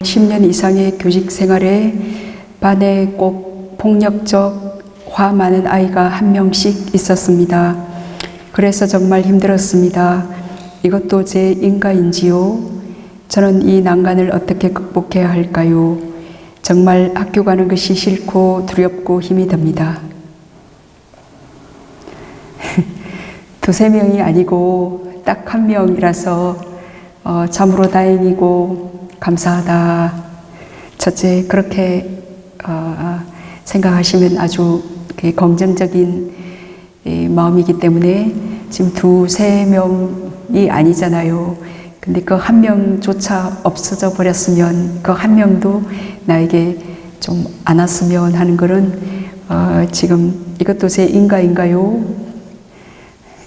10년 이상의 교직 생활에 반에 꼭 폭력적, 화 많은 아이가 한 명씩 있었습니다. 그래서 정말 힘들었습니다. 이것도 제 인가인지요? 저는 이 난간을 어떻게 극복해야 할까요? 정말 학교 가는 것이 싫고 두렵고 힘이 듭니다. 두세 명이 아니고 딱 한 명이라서 참으로 다행이고 감사하다. 첫째, 그렇게 생각하시면 아주 긍정적인 마음이기 때문에 지금 두세 명이 아니잖아요. 근데 그 한 명조차 없어져 버렸으면 그 한 명도 나에게 좀 안 왔으면 하는 거는 지금 이것도 제 인가인가요?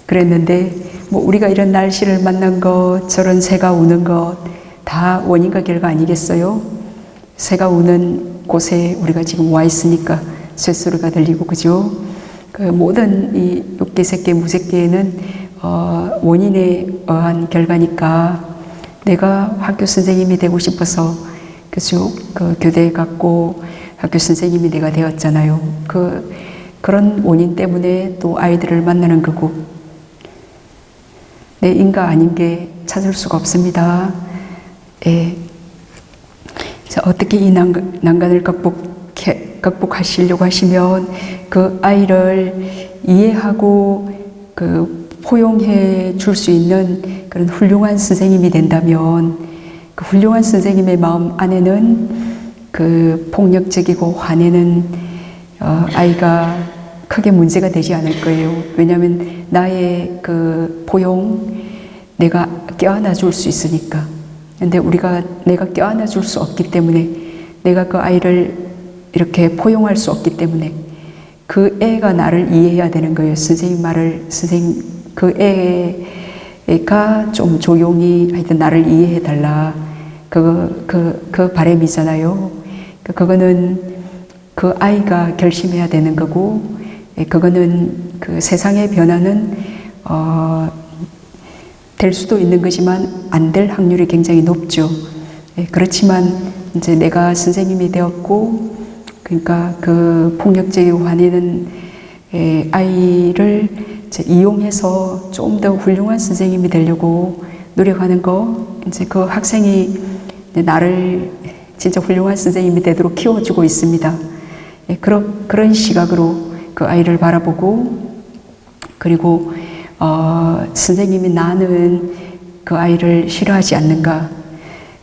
그랬는데 뭐 우리가 이런 날씨를 만난 것, 저런 새가 우는 것 다 원인과 결과 아니겠어요? 새가 우는 곳에 우리가 지금 와 있으니까 쇳소리가 들리고, 그죠? 그 모든 이 욕계, 색계, 무색계에는 원인에 의한 결과니까 내가 학교 선생님이 되고 싶어서 그죠? 그 교대에 갔고 학교 선생님이 내가 되었잖아요. 그런 원인 때문에 또 아이들을 만나는 거고, 내 인가 아닌 게 찾을 수가 없습니다. 예. 자, 어떻게 이 난간을 극복하시려고 하시면 그 아이를 이해하고 포용해 줄 수 있는 그런 훌륭한 선생님이 된다면 그 훌륭한 선생님의 마음 안에는 그 폭력적이고 화내는 아이가 크게 문제가 되지 않을 거예요. 왜냐하면 나의 그 포용, 내가 껴안아 줄 수 있으니까. 근데 내가 껴안아 줄 수 없기 때문에, 내가 그 아이를 이렇게 포용할 수 없기 때문에 그 애가 나를 이해해야 되는 거예요. 그 애가 좀 조용히 하여튼 나를 이해해 달라. 그 바람이잖아요. 그거는 그 아이가 결심해야 되는 거고, 그거는 그 세상의 변화는 될 수도 있는 거지만 안 될 확률이 굉장히 높죠. 그렇지만 이제 내가 선생님이 되었고, 그러니까 그 폭력적이고 화내는 아이를 이제 이용해서 좀 더 훌륭한 선생님이 되려고 노력하는 거, 이제 그 학생이 나를 진짜 훌륭한 선생님이 되도록 키워주고 있습니다. 그런 시각으로 그 아이를 바라보고, 그리고 선생님이 나는 그 아이를 싫어하지 않는가?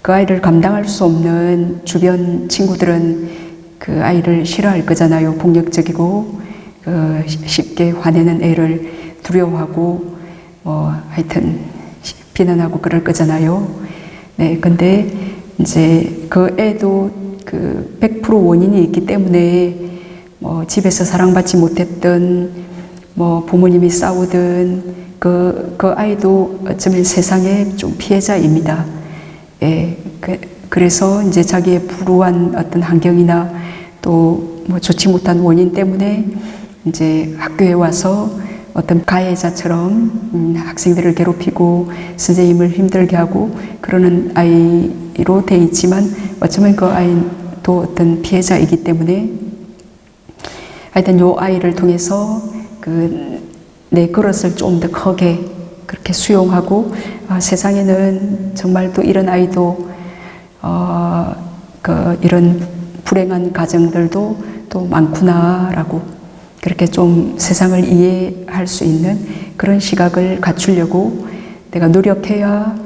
그 아이를 감당할 수 없는 주변 친구들은 그 아이를 싫어할 거잖아요. 폭력적이고 쉽게 화내는 애를 두려워하고 하여튼 비난하고 그럴 거잖아요. 네, 근데 이제 그 애도 그 100% 원인이 있기 때문에 집에서 사랑받지 못했던 부모님이 싸우든 그 아이도 어쩌면 세상의 좀 피해자입니다. 예, 그래서 이제 자기의 불우한 어떤 환경이나 또 좋지 못한 원인 때문에 이제 학교에 와서 어떤 가해자처럼 학생들을 괴롭히고 선생님을 힘들게 하고 그러는 아이로 돼 있지만, 어쩌면 그 아이도 어떤 피해자이기 때문에 하여튼 요 아이를 통해서 내 그릇을 좀 더 크게 그렇게 수용하고, 세상에는 정말 또 이런 아이도 이런 불행한 가정들도 또 많구나라고, 그렇게 좀 세상을 이해할 수 있는 그런 시각을 갖추려고 내가 노력해야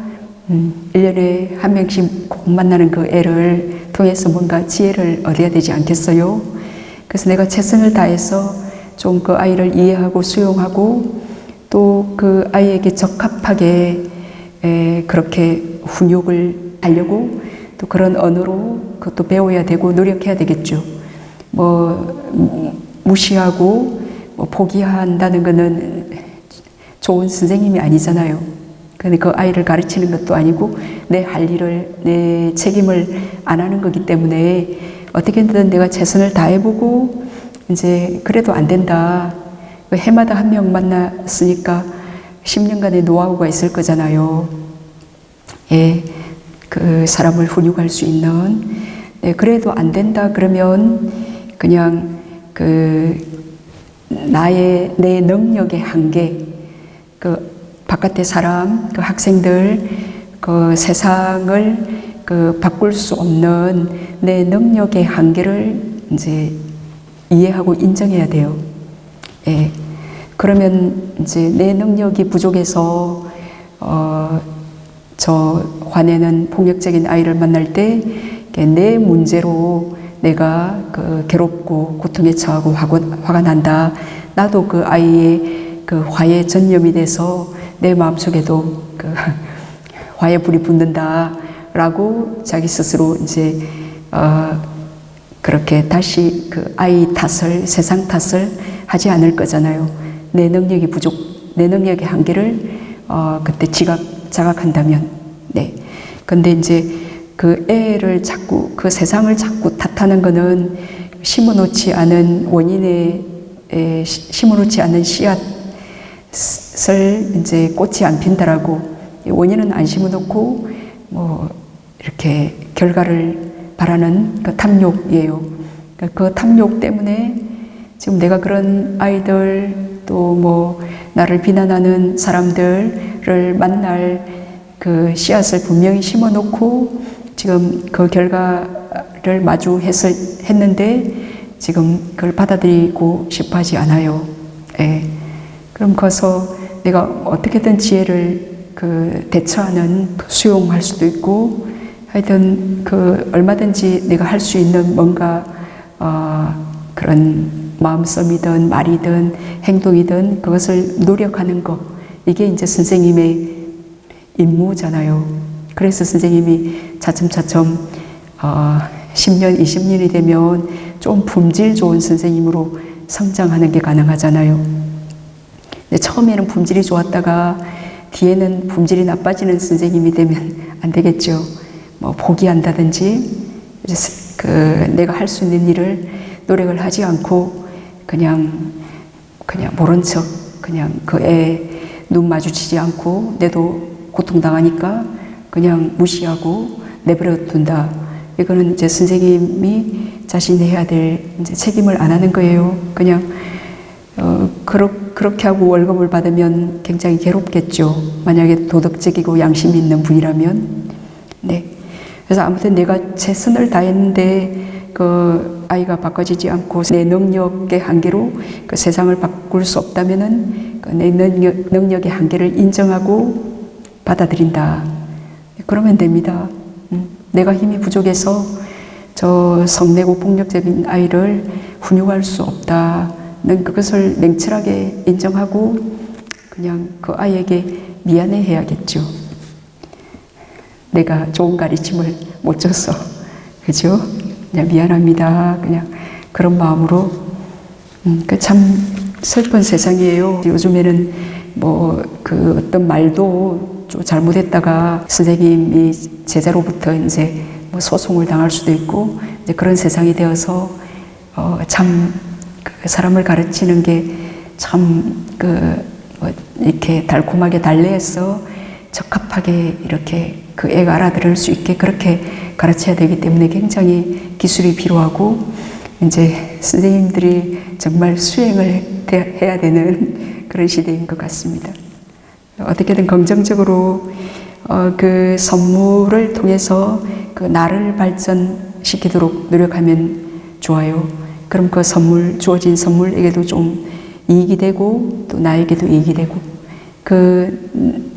1년에 한 명씩 꼭 만나는 그 애를 통해서 뭔가 지혜를 얻어야 되지 않겠어요? 그래서 내가 최선을 다해서 좀 그 아이를 이해하고 수용하고 또 그 아이에게 적합하게 그렇게 훈육을 하려고 또 그런 언어로 그것도 배워야 되고 노력해야 되겠죠. 무시하고 포기한다는 것은 좋은 선생님이 아니잖아요. 근데 그 아이를 가르치는 것도 아니고 내 할 일을, 내 책임을 안 하는 거기 때문에 어떻게든 내가 최선을 다해보고, 이제 그래도 안 된다. 해마다 한 명 만났으니까 10년간의 노하우가 있을 거잖아요. 예, 그 사람을 훈육할 수 있는, 네, 그래도 안 된다 그러면 그냥 내 능력의 한계, 그 바깥의 사람, 그 학생들, 그 세상을 바꿀 수 없는 내 능력의 한계를 이제 이해하고 인정해야 돼요. 예. 그러면 이제 내 능력이 부족해서 저 화내는 폭력적인 아이를 만날 때 내 문제로 내가 괴롭고 고통에 처하고 화가 난다. 나도 그 아이의 화에 전념이 돼서 내 마음속에도 화에 불이 붙는다라고 자기 스스로 이제 그렇게 다시 아이 탓을, 세상 탓을 하지 않을 거잖아요. 내 능력이 부족, 내 능력의 한계를 그때 자각한다면. 네. 근데 이제 그 애를 자꾸, 그 세상을 자꾸 탓하는 거는 심어놓지 않은 심어놓지 않은 씨앗을 이제 꽃이 안 핀다라고, 원인은 안 심어놓고 뭐 이렇게 결과를 바라는 그 탐욕이에요. 그 탐욕 때문에 지금 내가 그런 아이들, 또 뭐 나를 비난하는 사람들을 만날 그 씨앗을 분명히 심어놓고 지금 그 결과를 마주했는데 지금 그걸 받아들이고 싶어 하지 않아요. 예. 그럼 거기서 내가 어떻게든 지혜를 대처하는, 수용할 수도 있고, 하여튼 얼마든지 내가 할 수 있는 뭔가 그런 마음씀이든 말이든 행동이든 그것을 노력하는 것, 이게 이제 선생님의 임무잖아요. 그래서 선생님이 차츰차츰 10년, 20년이 되면 좀 품질 좋은 선생님으로 성장하는 게 가능하잖아요. 근데 처음에는 품질이 좋았다가 뒤에는 품질이 나빠지는 선생님이 되면 안 되겠죠. 뭐 포기한다든지, 내가 할 수 있는 일을 노력을 하지 않고 그냥 모른 척, 그냥 그 애 눈 마주치지 않고 내도 고통당하니까 그냥 무시하고 내버려 둔다. 이거는 이제 선생님이 자신이 해야 될 이제 책임을 안 하는 거예요. 그냥 그렇게 하고 월급을 받으면 굉장히 괴롭겠죠. 만약에 도덕적이고 양심 있는 분이라면. 네. 그래서 아무튼 내가 최선을 다했는데 그 아이가 바꿔지지 않고 내 능력의 한계로 그 세상을 바꿀 수 없다면은 내 능력의 한계를 인정하고 받아들인다. 그러면 됩니다. 내가 힘이 부족해서 저 성내고 폭력적인 아이를 훈육할 수 없다는 그것을 냉철하게 인정하고 그냥 그 아이에게 미안해 해야겠죠. 내가 좋은 가르침을 못 줘서. 그죠? 그냥 미안합니다. 그냥 그런 마음으로. 참 슬픈 세상이에요. 요즘에는 뭐 어떤 말도 좀 잘못했다가 선생님이 제자로부터 이제 뭐 소송을 당할 수도 있고 이제 그런 세상이 되어서 참 사람을 가르치는 게 참 이렇게 달콤하게 달래서 적합하게 이렇게 그 애가 알아들을 수 있게 그렇게 가르쳐야 되기 때문에 굉장히 기술이 필요하고 이제 선생님들이 정말 수행을 해야 되는 그런 시대인 것 같습니다. 어떻게든 긍정적으로 그 선물을 통해서 그 나를 발전시키도록 노력하면 좋아요. 그럼 그 선물, 주어진 선물에게도 좀 이익이 되고 또 나에게도 이익이 되고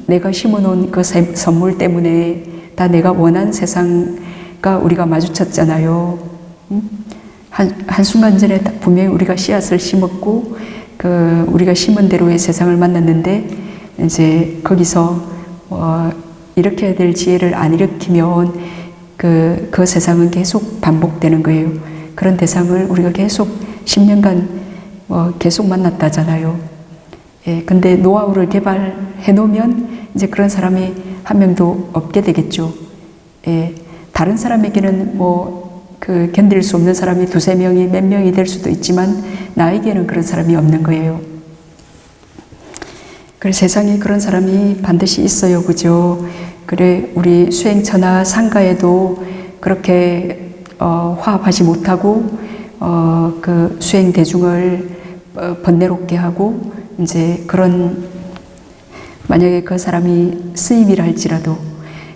내가 심어놓은 그 선물 때문에 다 내가 원한 세상과 우리가 마주쳤잖아요. 한순간 전에 분명히 우리가 씨앗을 심었고 우리가 심은 대로의 세상을 만났는데 이제 거기서 이렇게 해야 될 지혜를 안 일으키면 그 세상은 계속 반복되는 거예요. 그런 대상을 우리가 계속 10년간 계속 만났다잖아요. 예, 근데 노하우를 개발해 놓으면 이제 그런 사람이 한 명도 없게 되겠죠. 예, 다른 사람에게는 견딜 수 없는 사람이 두세 명이 몇 명이 될 수도 있지만 나에게는 그런 사람이 없는 거예요. 그래서 세상에 그런 사람이 반드시 있어요. 그죠? 그래 우리 수행처나 상가에도 그렇게 화합하지 못하고 그 수행 대중을 번뇌롭게 하고 이제 그런 만약에 그 사람이 스님이라 할지라도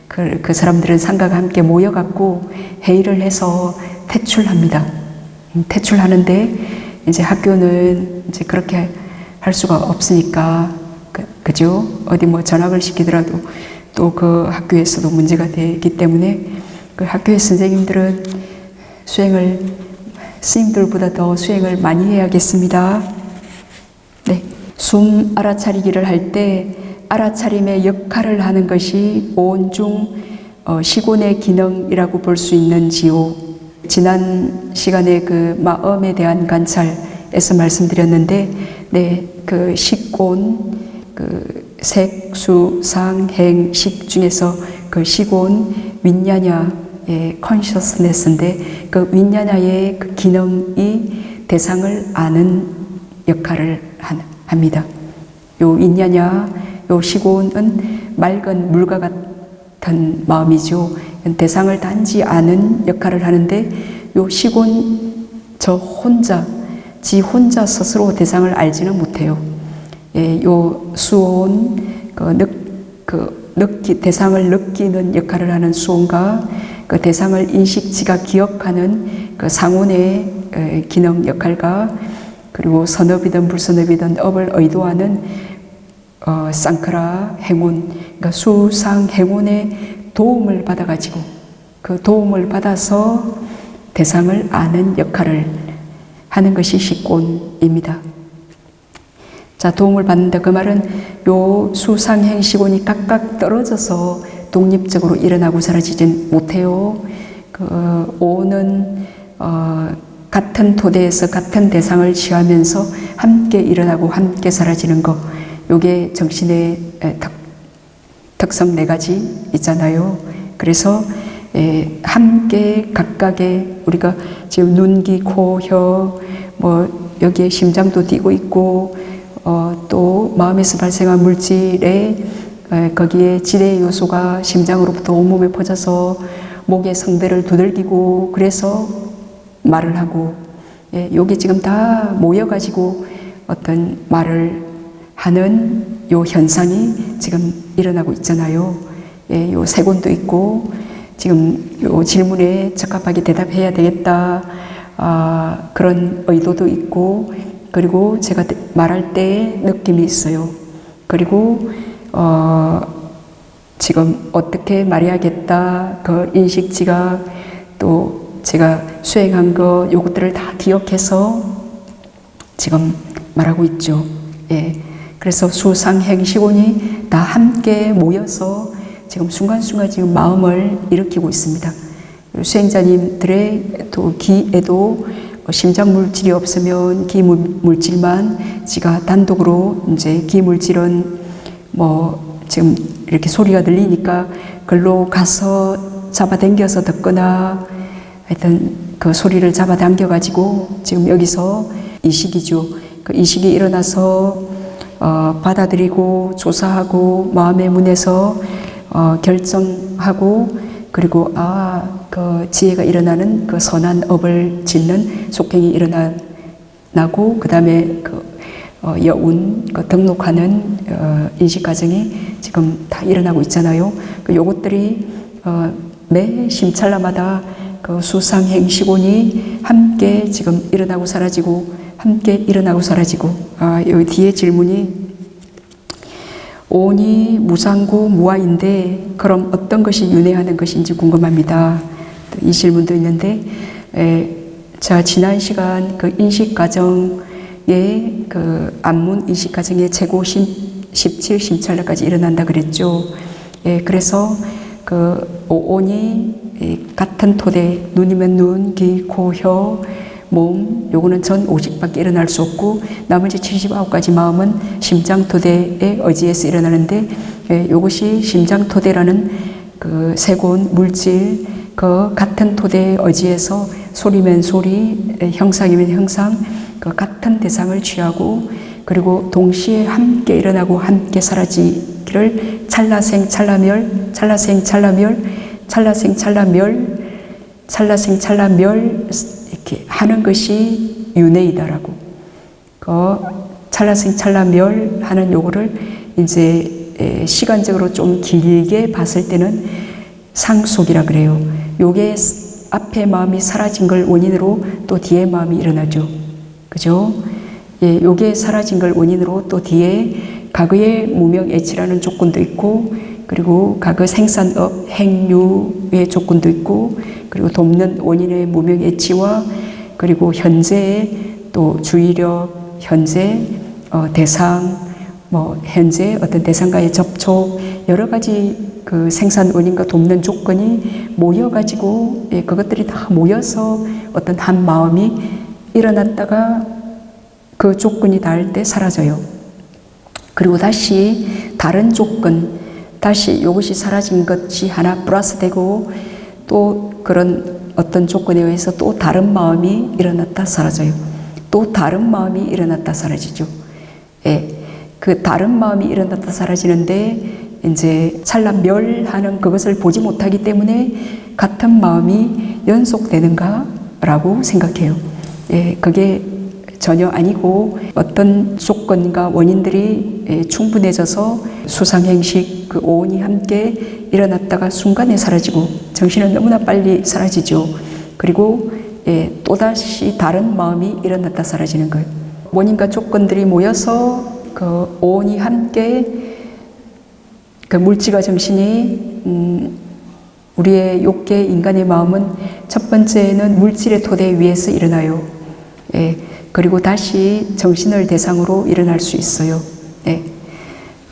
그 사람들은 상가가 함께 모여갖고 회의를 해서 퇴출합니다. 퇴출하는데 이제 학교는 이제 그렇게 할 수가 없으니까 그죠? 어디 뭐 전학을 시키더라도 또 그 학교에서도 문제가 되기 때문에 그 학교의 선생님들은 스님들보다 더 수행을 많이 해야겠습니다. 네, 숨 알아차리기를 할 때 알아차림의 역할을 하는 것이 오온중 시곤의 기능이라고 볼 수 있는지요. 지난 시간에 그 마음에 대한 관찰에서 말씀드렸는데, 네, 그 식곤, 그 색, 수, 상, 행, 식 중에서 그 식곤 윈냐냐의 컨셔스네스인데 그 윈냐냐의 그 기능이 대상을 아는 역할을 합니다. 요 윈냐냐, 요 시곤은 맑은 물과 같은 마음이죠. 대상을 단지 아는 역할을 하는데 요 시곤 지 혼자 스스로 대상을 알지는 못해요. 예, 요 수온 대상을 느끼는 역할을 하는 수온과 그 대상을 인식지가 기억하는 그 상온의 기능 역할과 그리고 선업이든 불선업이든 업을 의도하는 쌍크라 행운, 그러니까 수상 행운의 도움을 받아가지고 그 도움을 받아서 대상을 아는 역할을 하는 것이 식곤입니다. 자, 도움을 받는다. 그 말은 요 수상행 시곤이 각각 떨어져서 독립적으로 일어나고 사라지진 못해요. 그 오는 같은 토대에서 같은 대상을 취하면서 함께 일어나고 함께 사라지는 것. 요게 정신의 특성 4가지 있잖아요. 그래서 함께 각각의 우리가 지금 눈, 귀, 코, 혀, 뭐 여기에 심장도 뛰고 있고 또 마음에서 발생한 물질에 거기에 지뢰 요소가 심장으로부터 온몸에 퍼져서 목의 성대를 두들기고 그래서 말을 하고 요게 지금 다 모여가지고 어떤 말을 하는 요 현상이 지금 일어나고 있잖아요. 요 세곤도 있고 지금 요 질문에 적합하게 대답해야 되겠다 그런 의도도 있고 그리고 제가 말할 때 느낌이 있어요. 그리고 지금 어떻게 말해야겠다 그 인식지각 또 제가 수행한 거 요것들을 다 기억해서 지금 말하고 있죠. 예. 그래서 수상행 시곤이 다 함께 모여서 지금 순간순간 지금 마음을 일으키고 있습니다. 수행자님들의 또 기에도 심장 물질이 없으면 기 물질만 지가 단독으로 이제 기 물질은 뭐 지금 이렇게 소리가 들리니까 글로 가서 잡아당겨서 듣거나 하여튼 그 소리를 잡아당겨 가지고 지금 여기서 이식이죠. 그 이식이 일어나서 받아들이고 조사하고 마음의 문에서 결정하고 그리고 그 지혜가 일어나는 그 선한 업을 짓는 속행이 일어나고 그 다음에 그 여운 그 등록하는 인식 과정이 지금 다 일어나고 있잖아요. 그 요것들이 매 심찰나마다 그 수상행 시곤이 함께 지금 일어나고 사라지고 함께 일어나고 사라지고 여기 뒤에 질문이 오온이 무상고 무아인데 그럼 어떤 것이 윤회하는 것인지 궁금합니다. 이 질문도 있는데 자 지난 시간 그 인식 과정의 그 안문 인식 과정의 최고 17 심찰까지 일어난다 그랬죠. 그래서 그 오온이 같은 토대 눈이면 눈, 귀, 코, 혀, 몸 요거는 전 50밖에 일어날 수 없고 나머지 79가지 마음은 심장 토대에 의지해서 일어나는데 요것이 심장 토대라는 그 세곤 물질 그 같은 토대에 의지해서 소리면 소리 형상이면 형상 그 같은 대상을 취하고 그리고 동시에 함께 일어나고 함께 사라지기를 찰나생 찰나멸 찰나생 찰나멸, 찰나생 찰나멸, 찰나생 찰나멸 이렇게 하는 것이 윤회이다라고. 그 찰나생 찰나멸 하는 요거를 이제 시간적으로 좀 길게 봤을 때는 상속이라 그래요. 요게 앞에 마음이 사라진 걸 원인으로 또 뒤에 마음이 일어나죠. 그죠? 예, 요게 사라진 걸 원인으로 또 뒤에 과거의 무명애치라는 조건도 있고, 그리고 과거 생산업 행류의 조건도 있고, 그리고 돕는 원인의 무명애치와 그리고 현재의 또 주의력, 현재 대상, 현재 어떤 대상과의 접촉, 여러 가지 그 생산 원인과 돕는 조건이 모여가지고, 예, 그것들이 다 모여서 어떤 한 마음이 일어났다가 그 조건이 닿을 때 사라져요. 그리고 다시 다른 조건, 다시 이것이 사라진 것이 하나 플러스되고 또 그런 어떤 조건에 의해서 또 다른 마음이 일어났다 사라져요. 또 다른 마음이 일어났다 사라지죠. 예, 그 다른 마음이 일어났다 사라지는데 이제 찰나멸하는 그것을 보지 못하기 때문에 같은 마음이 연속되는가라고 생각해요. 예, 그게 전혀 아니고 어떤 조건과 원인들이 충분해져서 수상행식 그 오온이 함께 일어났다가 순간에 사라지고 정신은 너무나 빨리 사라지죠. 그리고 또다시 다른 마음이 일어났다 사라지는 거예요. 원인과 조건들이 모여서 그 오온이 함께 그 물질과 정신이 우리의 욕계 인간의 마음은 첫 번째는 물질의 토대 위에서 일어나요. 예, 그리고 다시 정신을 대상으로 일어날 수 있어요. 예.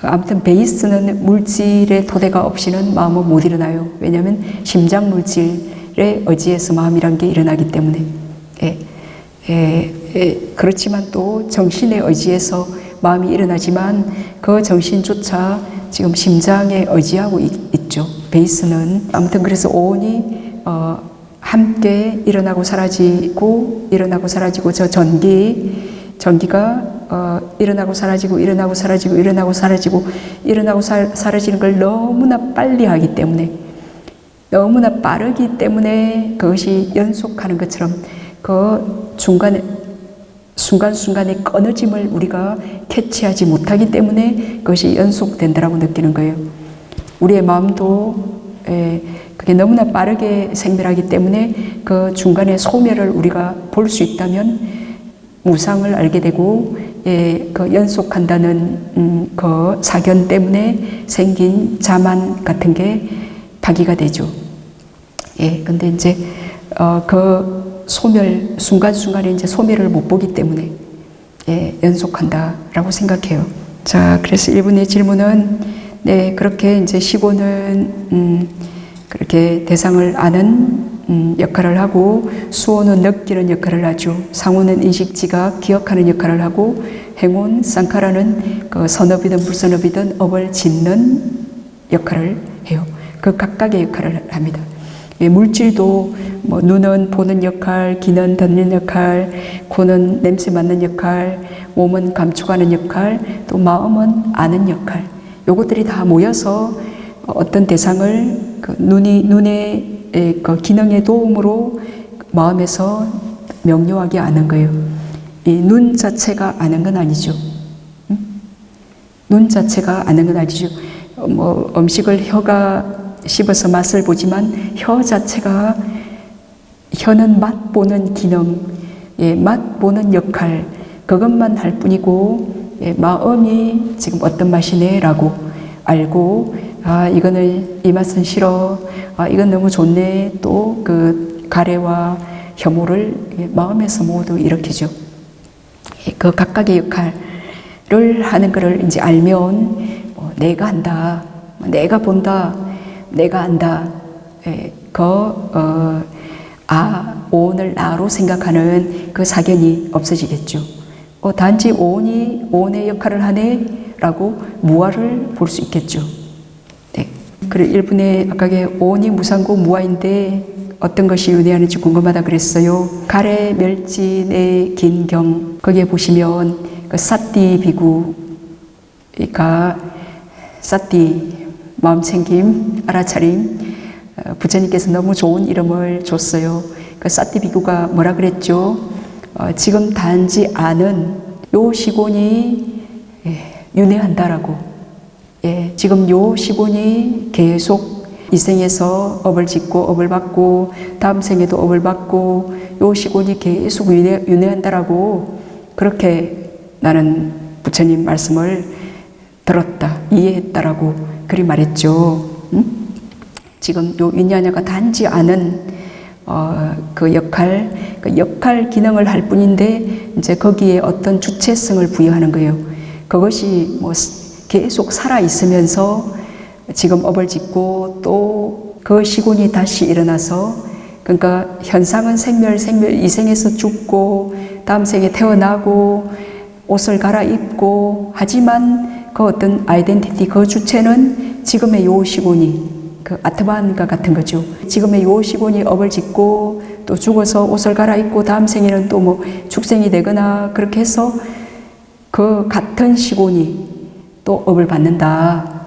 아무튼 베이스는 물질의 토대가 없이는 마음은 못 일어나요. 왜냐하면 심장 물질의 의지에서 마음이란 게 일어나기 때문에. 그렇지만 또 정신의 의지에서 마음이 일어나지만 그 정신조차 지금 심장에 의지하고 있죠. 베이스는. 아무튼 그래서 오온이 함께 일어나고 사라지고 일어나고 사라지고 저 전기가 일어나고 사라지고 일어나고 사라지고 일어나고 사라지고 일어나고 사라지는 걸 너무나 빨리 하기 때문에, 너무나 빠르기 때문에 그것이 연속하는 것처럼 그 중간에 순간순간의 끊어짐을 우리가 캐치하지 못하기 때문에 그것이 연속된다라고 느끼는 거예요. 우리의 마음도 그게 너무나 빠르게 생멸하기 때문에 그 중간에 소멸을 우리가 볼 수 있다면 무상을 알게 되고, 그 연속한다는 그 사견 때문에 생긴 자만 같은 게 파기가 되죠. 근데 이제 그 소멸 순간순간에 이제 소멸을 못 보기 때문에 연속한다라고 생각해요. 자, 그래서 1분의 질문은 그렇게 이제 시고는 그렇게 대상을 아는 역할을 하고, 수호는 느끼는 역할을 하죠. 상호는 인식지가 기억하는 역할을 하고, 행운 쌍카라는 그 선업이든 불선업이든 업을 짓는 역할을 해요. 그 각각의 역할을 합니다. 물질도 뭐 눈은 보는 역할, 귀는 듣는 역할, 코는 냄새 맡는 역할, 몸은 감촉하는 역할, 또 마음은 아는 역할. 요것들이 다 모여서 어떤 대상을 그 눈의 그 기능의 도움으로 마음에서 명료하게 아는 거예요. 이 눈 자체가 아는 건 아니죠. 눈 자체가 아는 건 아니죠. 뭐 음식을 혀가 씹어서 맛을 보지만 혀 자체가, 혀는 맛 보는 기능, 맛 보는 역할, 그것만 할 뿐이고, 마음이 지금 어떤 맛이네 라고 알고, 이거는 이 맛은 싫어, 이건 너무 좋네, 또 그 가래와 혐오를 마음에서 모두 일으키죠. 그 각각의 역할을 하는 것을 이제 알면 내가 한다, 내가 본다, 내가 안다, 오온을 나로 생각하는 그 사견이 없어지겠죠. 단지 오온이 오온의 역할을 하네 라고 무아를 볼 수 있겠죠. 그리고 1분에 아까게 오온이 무상고 무아인데 어떤 것이 윤회하는지 궁금하다 그랬어요. 가래 멸진의 긴경, 거기에 보시면 그 사띠 비구가 사띠 마음챙김, 알아차림, 부처님께서 너무 좋은 이름을 줬어요. 그 사띠 비구가 뭐라 그랬죠? 지금 단지 아는 요 시곤이 윤회한다라고. 지금 요 시곤이 계속 이 생에서 업을 짓고 업을 받고 다음 생에도 업을 받고 요 시곤이 계속 윤회한다라고 그렇게 나는 부처님 말씀을 들었다, 이해했다라고 그리 말했죠. 지금 요 윤회하냐가 단지 아는 그 역할 기능을 할 뿐인데 이제 거기에 어떤 주체성을 부여하는 거예요. 그것이 뭐 계속 살아 있으면서 지금 업을 짓고 또 그 시곤이 다시 일어나서 그러니까 현상은 생멸 이 생에서 죽고 다음 생에 태어나고 옷을 갈아입고 하지만 그 어떤 아이덴티티 그 주체는 지금의 요 시곤이 그 아트만과 같은 거죠. 지금의 요 시곤이 업을 짓고 또 죽어서 옷을 갈아입고 다음 생에는 또 뭐 축생이 되거나 그렇게 해서 그 같은 시곤이 또 업을 받는다.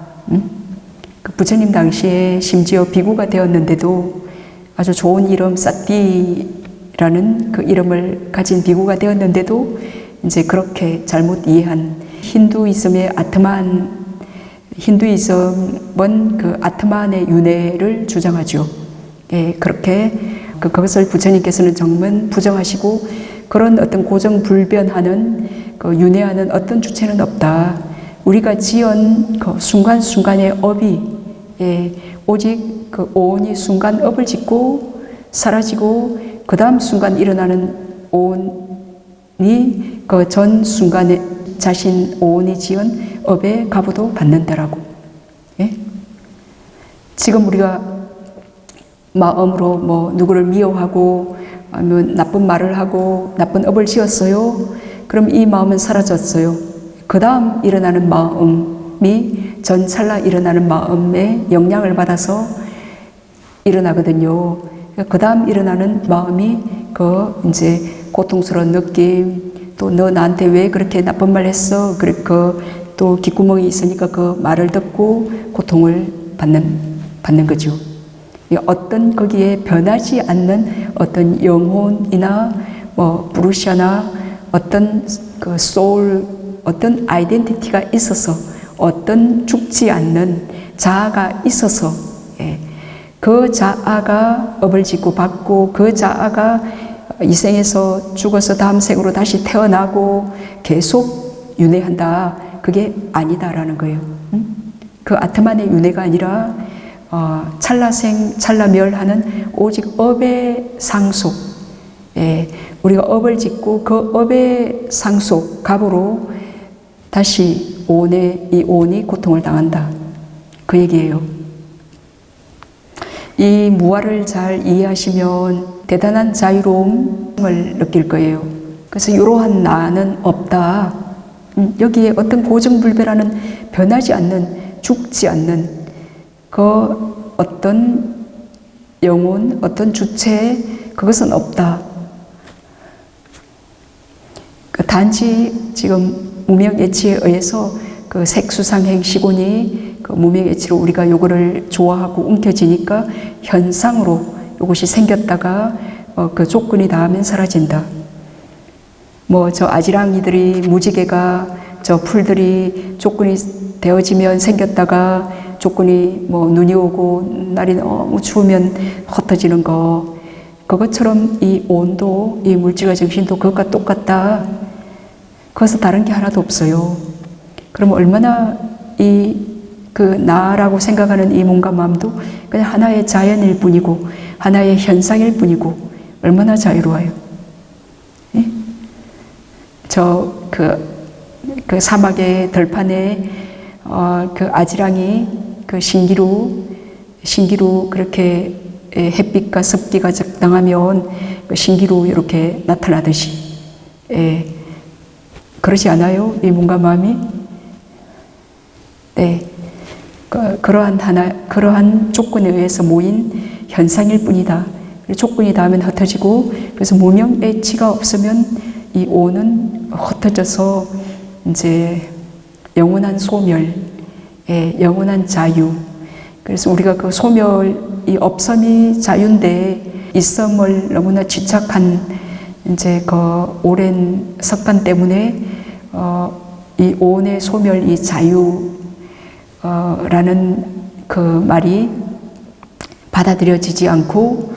그 부처님 당시에 심지어 비구가 되었는데도 아주 좋은 이름 사띠라는 그 이름을 가진 비구가 되었는데도 이제 그렇게 잘못 이해한 힌두이즘의 힌두이즘은 그 아트만의 윤회를 주장하죠. 그렇게 그것을 부처님께서는 정말 부정하시고 그런 어떤 고정불변하는 그 윤회하는 어떤 주체는 없다. 우리가 지은 그 순간순간의 업이 오직 그 오온이 순간 업을 짓고 사라지고 그 다음 순간 일어나는 오온이 그 전 순간에 자신 오온이 지은 업의 가부도 받는다라고. 지금 우리가 마음으로 뭐 누구를 미워하고 아니면 나쁜 말을 하고 나쁜 업을 지었어요. 그럼 이 마음은 사라졌어요. 그 다음 일어나는 마음이 전 찰나 일어나는 마음에 영향을 받아서 일어나거든요. 그 다음 일어나는 마음이 그 이제 고통스러운 느낌, 또 너 나한테 왜 그렇게 나쁜 말 했어? 또 귓구멍이 있으니까 그 말을 듣고 고통을 받는 거죠. 어떤 거기에 변하지 않는 어떤 영혼이나 뭐 부르샤나 어떤 그 소울, 어떤 아이덴티티가 있어서 어떤 죽지 않는 자아가 있어서 그 자아가 업을 짓고 받고 그 자아가 이 생에서 죽어서 다음 생으로 다시 태어나고 계속 윤회한다. 그게 아니다라는 거예요. 그 아트만의 윤회가 아니라 찰나생 찰나멸하는 오직 업의 상속. 우리가 업을 짓고 그 업의 상속 값으로 다시 이 오온이 고통을 당한다. 그 얘기예요. 이 무아를 잘 이해하시면 대단한 자유로움을 느낄 거예요. 그래서 이러한 나는 없다. 여기에 어떤 고정불변하는 변하지 않는 죽지 않는 그 어떤 영혼, 어떤 주체 그것은 없다. 단지 지금 무명예치에 의해서 그 색수상행 시곤이 그 무명예치로 우리가 요거를 좋아하고 움켜쥐니까 현상으로 요것이 생겼다가 그 조건이 닿으면 사라진다. 뭐 저 아지랑이들이 무지개가 저 풀들이 조건이 되어지면 생겼다가 조건이 뭐 눈이 오고 날이 너무 추우면 흩어지는 거 그것처럼 이 온도, 이 물질과 정신도 그것과 똑같다. 거기서 다른 게 하나도 없어요. 그럼 얼마나 그 나라고 생각하는 이 몸과 마음도 그냥 하나의 자연일 뿐이고 하나의 현상일 뿐이고 얼마나 자유로워요. 예? 그 사막의 들판에 그 아지랑이 그 신기루 그렇게 햇빛과 습기가 적당하면 그 신기루 이렇게 나타나듯이 그러지 않아요? 이 몸과 마음이? 네. 그러한 조건에 의해서 모인 현상일 뿐이다. 조건이 닿으면 흩어지고, 그래서 무명의치가 없으면 이 오는 흩어져서 이제 영원한 소멸, 영원한 자유, 그래서 우리가 그 소멸이 없음이 자유인데 있음을 너무나 집착한 이제 그 오랜 습관 때문에 이 오온의 소멸 이 자유라는 그 말이 받아들여지지 않고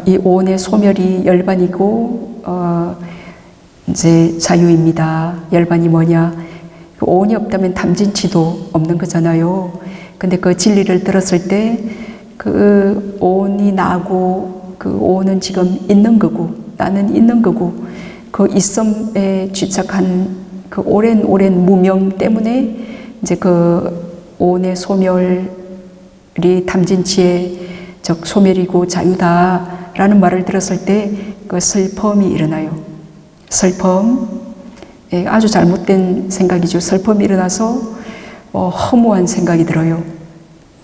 이 오온의 소멸이 열반이고 이제 자유입니다. 열반이 뭐냐? 그 오온이 없다면 탐진치도 없는 거잖아요. 근데 그 진리를 들었을 때 그 오온이 나고 그 오온은 지금 있는 거고 나는 있는 거고 그 있음에 집착한 그 오랜 무명 때문에 이제 그 오온의 소멸이 탐진치의 즉 소멸이고 자유다라는 말을 들었을 때 그 슬픔이 일어나요. 슬픔, 아주 잘못된 생각이죠. 슬픔이 일어나서 허무한 생각이 들어요.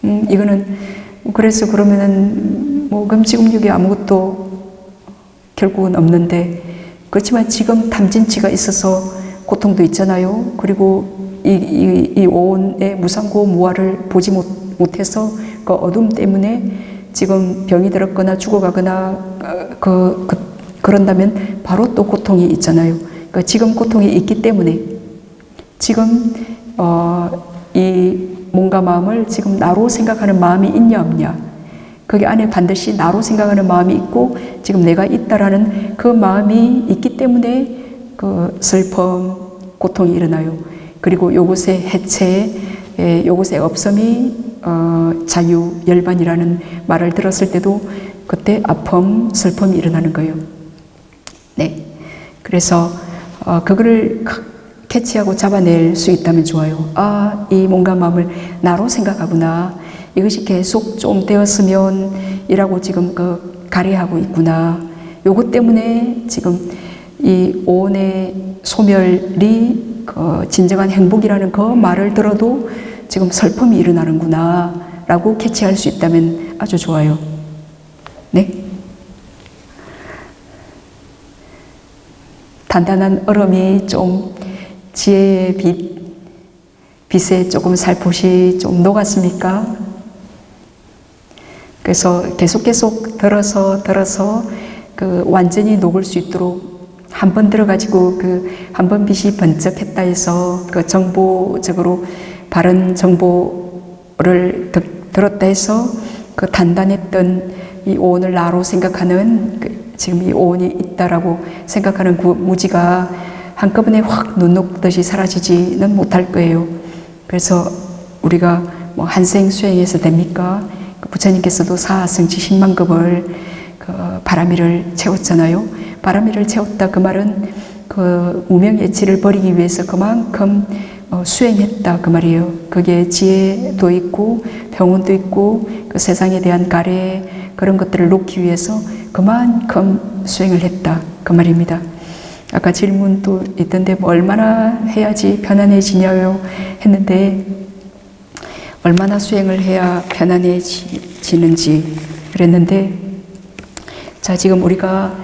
이거는 그래서 그러면은 뭐 금지금육이 아무것도 결국은 없는데 그렇지만 지금 탐진치가 있어서 고통도 있잖아요. 그리고 이 오온의 무상고 무아를 보지 못해서 그 어둠 때문에 지금 병이 들었거나 죽어가거나 그런다면 바로 또 고통이 있잖아요. 그러니까 지금 고통이 있기 때문에 지금 이 몸과 마음을 지금 나로 생각하는 마음이 있냐 없냐, 거기 안에 반드시 나로 생각하는 마음이 있고 지금 내가 있다라는 그 마음이 있기 때문에 그 슬픔, 고통이 일어나요. 그리고 요것의 해체, 요것의 없음이 자유, 열반이라는 말을 들었을 때도 그때 아픔, 슬픔이 일어나는 거예요. 네, 그래서 그거를 캐치하고 잡아낼 수 있다면 좋아요. 아, 이 몸과 마음을 나로 생각하구나. 이것이 계속 좀 되었으면 이라고 지금 그 가래하고 있구나. 요것 때문에 지금 이 오온의 소멸이 진정한 행복이라는 그 말을 들어도 지금 슬픔이 일어나는구나 라고 캐치할 수 있다면 아주 좋아요. 네. 단단한 얼음이 좀 지혜의 빛에 조금 살포시 좀 녹았습니까? 그래서 계속 들어서 그 완전히 녹을 수 있도록 한 번 들어가지고 그 한 번 빛이 번쩍했다 해서 그 정보적으로 바른 정보를 들었다 해서 그 단단했던 이 오온을 나로 생각하는 지금 이 오온이 있다라고 생각하는 그 무지가 한꺼번에 확 눈 녹듯이 사라지지는 못할 거예요. 그래서 우리가 뭐 한생 수행해서 됩니까? 부처님께서도 사성지 10만급을 그 바람이를 채웠잖아요. 바람이를 채웠다 그 말은 그 무명예치를 버리기 위해서 그만큼 수행했다 그 말이에요. 그게 지혜도 있고 병원도 있고 그 세상에 대한 가래 그런 것들을 놓기 위해서 그만큼 수행을 했다 그 말입니다. 아까 질문도 있던데 뭐 얼마나 해야지 편안해지냐요 했는데 얼마나 수행을 해야 편안해지는지 그랬는데 자 지금 우리가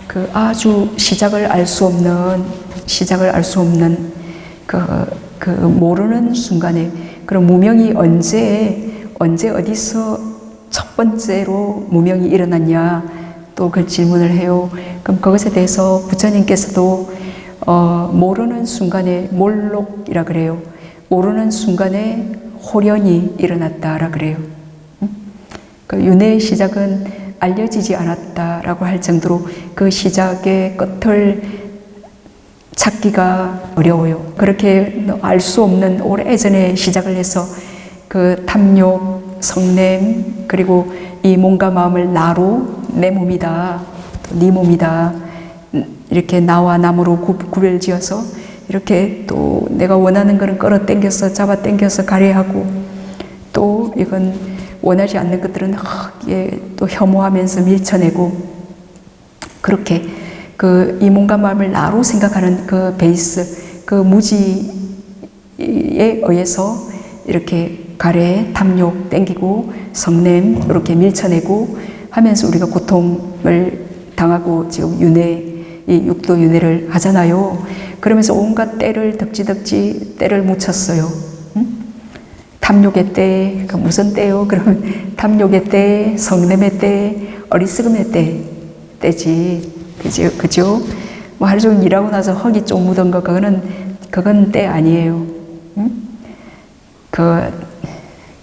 그 아주 시작을 알 수 없는 그 모르는 순간에 그런 무명이 언제 어디서 첫 번째로 무명이 일어났냐 또 그 질문을 해요. 그럼 그것에 대해서 부처님께서도 모르는 순간에 몰록이라 그래요. 모르는 순간에 호련이 일어났다라 그래요. 그 윤회의 시작은 알려지지 않았다라고 할 정도로 그 시작의 끝을 찾기가 어려워요. 그렇게 알 수 없는 오래전에 시작을 해서 그 탐욕, 성냄 그리고 이 몸과 마음을 나로 내 몸이다, 네 몸이다 이렇게 나와 남으로 구별지어서 이렇게 또 내가 원하는 거는 끌어당겨서 잡아당겨서 가래하고 또 이건 원하지 않는 것들은 또 혐오하면서 밀쳐내고 그렇게 그 이 몸과 마음을 나로 생각하는 그 베이스 그 무지에 의해서 이렇게 가래, 탐욕 땡기고 성냄 이렇게 밀쳐내고 하면서 우리가 고통을 당하고 지금 이 육도 윤회를 하잖아요. 그러면서 온갖 때를 덕지 때를 묻혔어요. 탐욕의 때, 그 무슨 때요? 그러면 탐욕의 때, 성냄의 때, 어리석음의 때지. 그죠? 뭐 하루 종일 일하고 나서 흙이 좀 묻은 거, 그건 때 아니에요. 응?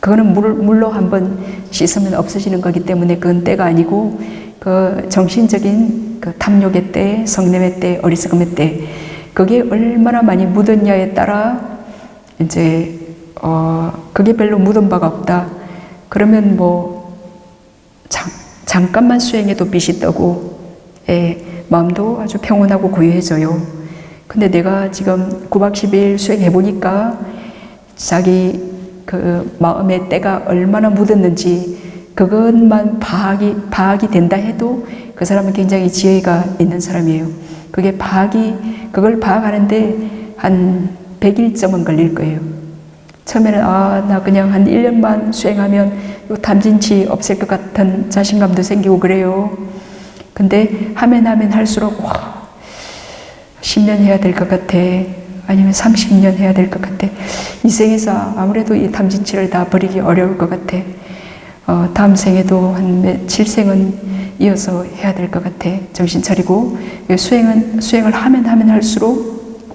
그거는 물로 한번 씻으면 없어지는 거기 때문에 그건 때가 아니고, 그 정신적인 그 탐욕의 때, 성냄의 때, 어리석음의 때, 그게 얼마나 많이 묻었냐에 따라 이제 그게 별로 묻은 바가 없다. 그러면 뭐 잠깐만 수행해도 빛이 뜨고, 마음도 아주 평온하고 고요해져요. 근데 내가 지금 9박 10일 수행해 보니까 자기 그 마음의 때가 얼마나 묻었는지 그것만 파악이 된다 해도 그 사람은 굉장히 지혜가 있는 사람이에요. 그걸 파악하는데 한 100일쯤은 걸릴 거예요. 처음에는 나 그냥 한 1년만 수행하면 요 탐진치 없앨 것 같은 자신감도 생기고 그래요. 근데 하면 할수록 10년 해야 될 것 같아. 아니면 30년 해야 될 것 같아. 이 생에서 아무래도 이 탐진치를 다 버리기 어려울 것 같아. 다음 생에도 한 7생은 이어서 해야 될 것 같아. 정신 차리고 수행을 하면 할수록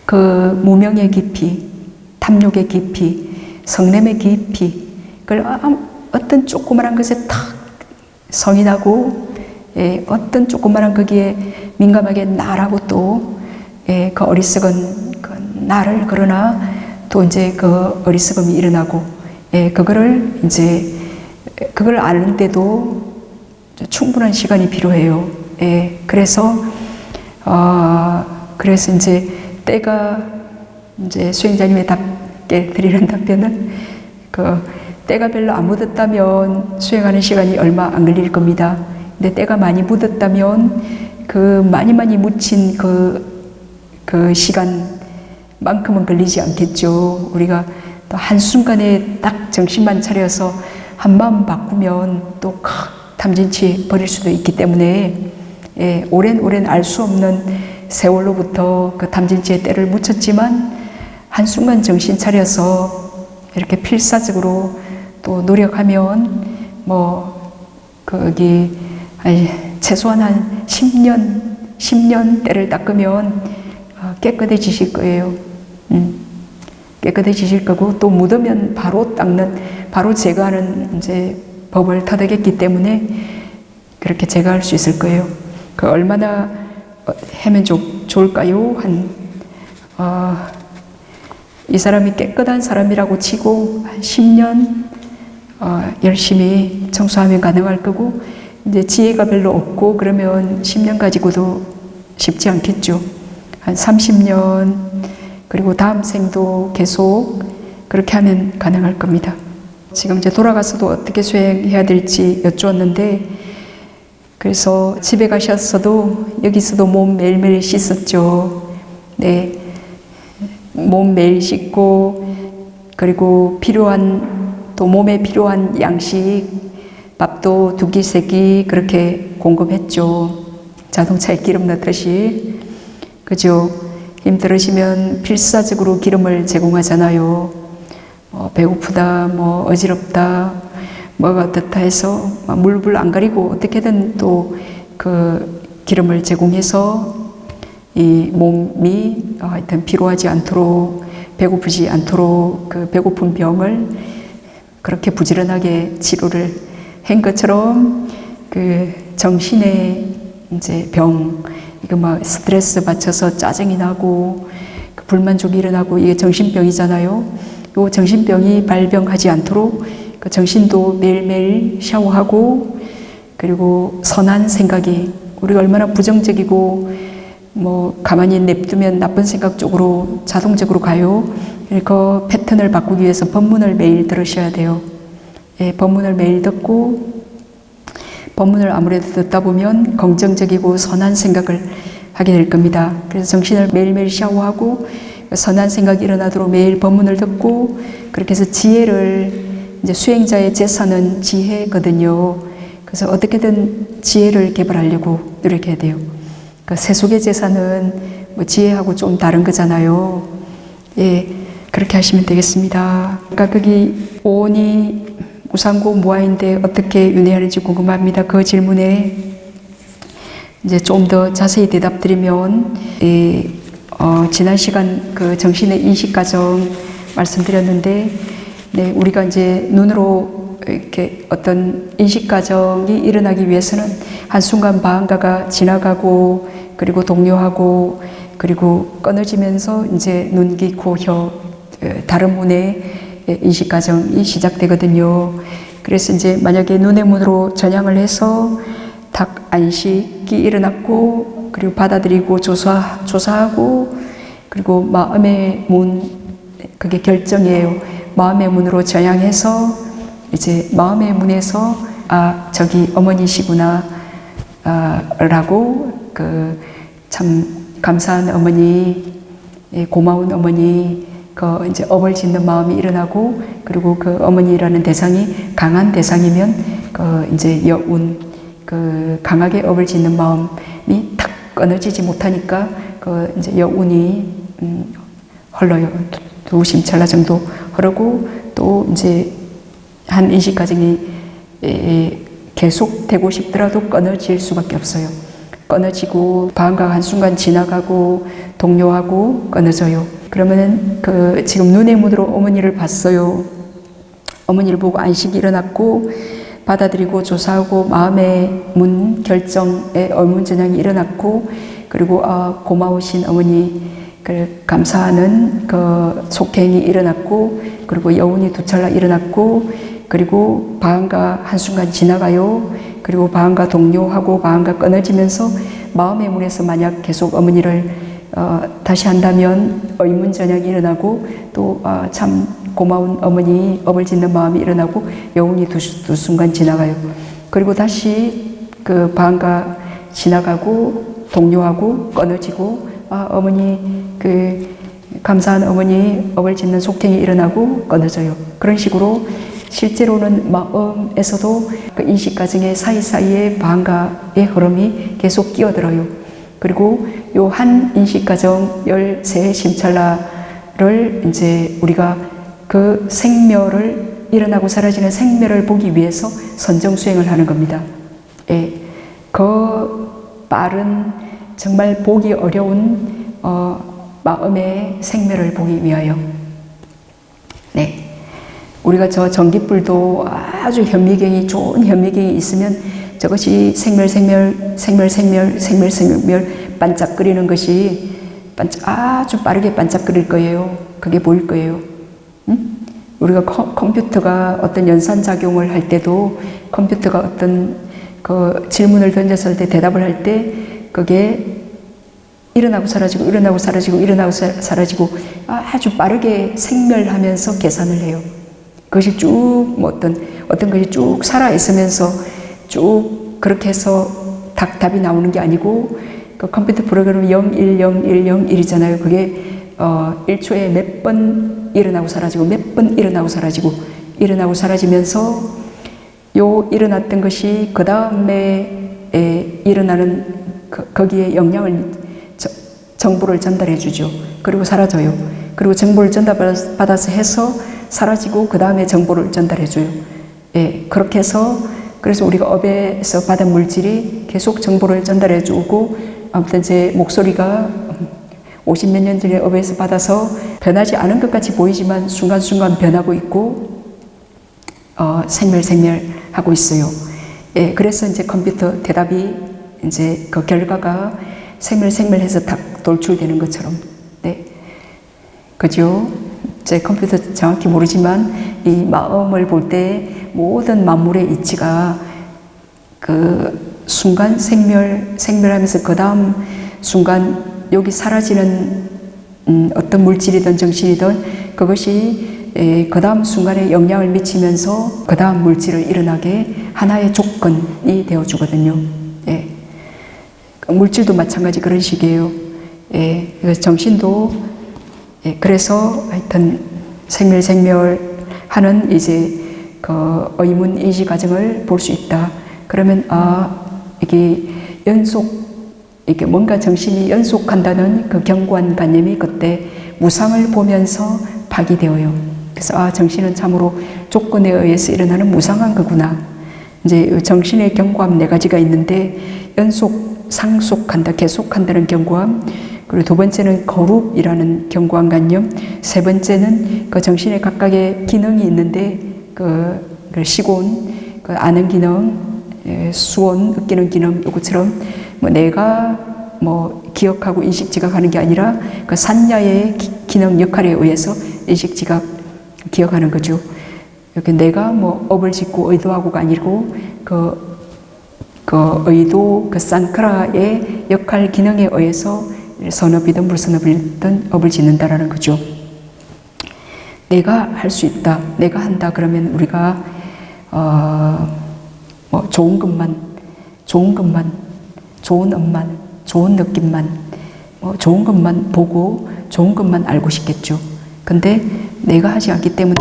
그 무명의 깊이, 탐욕의 깊이, 성냄의 깊이, 그걸 어떤 조그만한 것에 탁 성이 나고, 어떤 조그만한 거기에 민감하게 나라고 또, 그 어리석은 그 나를, 그러나 또 이제 그 어리석음이 일어나고, 그걸 아는데도 충분한 시간이 필요해요. 그래서 이제 때가, 이제 수행자님의 답게 드리는 답변은, 때가 별로 안 묻었다면 수행하는 시간이 얼마 안 걸릴 겁니다. 근데 때가 많이 묻었다면 그 많이 묻힌 그 시간만큼은 걸리지 않겠죠. 우리가 또 한순간에 딱 정신만 차려서 한 마음 바꾸면 또 탐진치 버릴 수도 있기 때문에, 오랜 알 수 없는 세월로부터 그 탐진치의 때를 묻혔지만 한순간 정신 차려서 이렇게 필사적으로 또 노력하면 최소한 한 10년 때를 닦으면 깨끗해지실 거예요. 깨끗해지실 거고, 또 묻으면 바로 제거하는 이제 법을 터득했기 때문에 그렇게 제거할 수 있을 거예요. 얼마나 하면 좋을까요? 이 사람이 깨끗한 사람이라고 치고 한 10년 열심히 청소하면 가능할 거고, 이제 지혜가 별로 없고 그러면 10년 가지고도 쉽지 않겠죠. 한 30년, 그리고 다음 생도 계속 그렇게 하면 가능할 겁니다. 지금 이제 돌아가서도 어떻게 수행해야 될지 여쭈었는데, 그래서 집에 가셨어도 여기서도 몸 매일매일 씻었죠. 몸 매일 씻고, 그리고 또 몸에 필요한 양식, 밥도 2끼, 3끼 그렇게 공급했죠. 자동차에 기름 넣듯이. 그죠? 힘들으시면 필사적으로 기름을 제공하잖아요. 배고프다, 어지럽다, 뭐가 어떻다 해서 물불 안 가리고 어떻게든 또 그 기름을 제공해서 이 몸이 하여튼 피로하지 않도록, 배고프지 않도록 그 배고픈 병을 그렇게 부지런하게 치료를 한 것처럼, 그 정신의 이제 병, 이거 스트레스 받쳐서 짜증이 나고 불만족이 일어나고, 이게 정신병이잖아요. 이 정신병이 발병하지 않도록 그 정신도 매일매일 샤워하고, 그리고 선한 생각이, 우리가 얼마나 부정적이고 가만히 냅두면 나쁜 생각 쪽으로 자동적으로 가요. 그 패턴을 바꾸기 위해서 법문을 매일 들으셔야 돼요. 법문을 매일 듣고, 법문을 아무래도 듣다 보면 긍정적이고 선한 생각을 하게 될 겁니다. 그래서 정신을 매일매일 샤워하고 선한 생각이 일어나도록 매일 법문을 듣고, 그렇게 해서 지혜를, 이제 수행자의 재산은 지혜거든요. 그래서 어떻게든 지혜를 개발하려고 노력해야 돼요. 그 세속의 재산은 지혜하고 좀 다른 거잖아요. 그렇게 하시면 되겠습니다. 그러니까 거기 오온이 무상고 무아인데 어떻게 윤회하는지 궁금합니다. 그 질문에 이제 좀 더 자세히 대답드리면, 지난 시간 그 정신의 인식 과정 말씀드렸는데, 네, 우리가 이제 눈으로 이렇게 어떤 인식 과정이 일어나기 위해서는 한순간 방가가 지나가고, 그리고 동요하고, 그리고 끊어지면서 이제 눈, 귀, 코, 혀, 다른 문의 인식 과정이 시작되거든요. 그래서 이제 만약에 눈의 문으로 전향을 해서 딱 안식이 일어났고, 그리고 받아들이고 조사하고, 그리고 마음의 문, 그게 결정이에요. 마음의 문으로 전향해서 이제 마음의 문에서 아, 저기 어머니시구나 라고 그 참 감사한 어머니, 고마운 어머니, 그 이제 업을 짓는 마음이 일어나고, 그리고 그 어머니라는 대상이 강한 대상이면 그 이제 여운, 그 강하게 업을 짓는 마음이 탁 끊어지지 못하니까 그 이제 여운이 흘러요. 두 심찰나 정도 흐르고, 또 이제 한 인식 과정이 계속되고 싶더라도 끊어질 수밖에 없어요. 끊어지고 방과 한순간 지나가고 동요하고 끊어져요. 그러면은 그 지금 눈의 문으로 어머니를 봤어요. 어머니를 보고 안식이 일어났고, 받아들이고 조사하고 마음의 문 결정의 의문전향이 일어났고, 그리고 고마우신 어머니, 그 감사하는 그 속행이 일어났고, 그리고 여운이 두 찰나 일어났고, 그리고 방과 한순간 지나가요. 그리고 방과 동요하고 방과 끊어지면서 마음의 문에서 만약 계속 어머니를 다시 한다면 의문전향이 일어나고, 또 참 고마운 어머니 업을 짓는 마음이 일어나고 여운이 두 순간 지나가요. 그리고 다시 그 방과 지나가고 동요하고 끊어지고, 어머니 그 감사한 어머니 업을 짓는 속행이 일어나고 끊어져요. 그런 식으로 실제로는 마음에서도 그 인식 과정의 사이사이에 방과의 흐름이 계속 끼어들어요. 그리고 요 한 인식 과정 13심찰나를 이제 우리가 그 생멸을, 일어나고 사라지는 생멸을 보기 위해서 선정수행을 하는 겁니다. 예, 그 빠른, 정말 보기 어려운 마음의 생멸을 보기 위하여. 네. 우리가 저 전기불도 아주 현미경이, 좋은 현미경이 있으면 저것이 생멸 반짝거리는 것이 아주 빠르게 반짝거릴 거예요. 그게 보일 거예요. 응? 우리가 컴퓨터가 어떤 연산작용을 할 때도, 컴퓨터가 어떤 그 질문을 던졌을 때 대답을 할 때 그게 일어나고 사라지고 일어나고 사라지고 일어나고 사라지고 아주 빠르게 생멸하면서 계산을 해요. 그것이 쭉 뭐 어떤 것이 쭉 살아 있으면서 쭉 그렇게 해서 답이 나오는 게 아니고, 그 컴퓨터 프로그램은 01011이잖아요. 그게 1초에 몇 번 일어나고 사라지고 몇 번 일어나고 사라지고 일어나고 사라지면서 요 일어났던 것이 그 다음에 일어나는 거기에 영향을, 정보를 전달해 주죠. 그리고 사라져요. 그리고 정보를 전달받아서 해서 사라지고 그 다음에 정보를 전달해 줘요. 예, 그렇게 해서 그래서 우리가 업에서 받은 물질이 계속 정보를 전달해 주고, 아무튼 제 목소리가 50몇 년 전에 업에서 받아서 변하지 않은 것 같이 보이지만 순간순간 변하고 있고 생멸하고 있어요. 예, 그래서 이제 컴퓨터 대답이 이제 그 결과가 생멸해서 딱 돌출되는 것처럼. 네. 그죠? 제 컴퓨터 정확히 모르지만 이 마음을 볼 때 모든 만물의 이치가 그 순간 생멸하면서 그 다음 순간 여기 사라지는 어떤 물질이든 정신이든 그것이 그 다음 순간에 영향을 미치면서 그 다음 물질을 일어나게 하나의 조건이 되어주거든요. 예. 물질도 마찬가지 그런 식이에요. 예. 그래서 정신도, 예. 그래서 하여튼 생멸하는 이제 그 의문 인식 과정을 볼 수 있다. 그러면 이게 이게 뭔가 정신이 연속한다는 그 견고한 관념이 그때 무상을 보면서 파기되어요. 그래서 정신은 참으로 조건에 의해서 일어나는 무상한 거구나. 이제 정신의 경고함 4가지가 있는데 연속, 상속한다, 계속한다는 경고함, 그리고 두 번째는 거룩이라는 경고함 관념, 세 번째는 그 정신의 각각의 기능이 있는데 그 시곤, 그 아는 기능, 수온, 느끼는 기능, 요것처럼 뭐 내가 뭐 기억하고 인식 지각하는 게 아니라 그 산야의 기능 역할에 의해서 인식 지각 기억하는 거죠. 이렇게 내가 뭐 업을 짓고 의도하고가 아니고 그 의도, 그 산크라의 역할 기능에 의해서 선업이든 불선업이든 업을 짓는다라는 거죠. 내가 할 수 있다, 내가 한다 그러면 우리가 뭐 좋은 것만, 좋은 업만, 좋은 느낌만, 뭐 좋은 것만 보고 좋은 것만 알고 싶겠죠. 근데 내가 하지 않기 때문에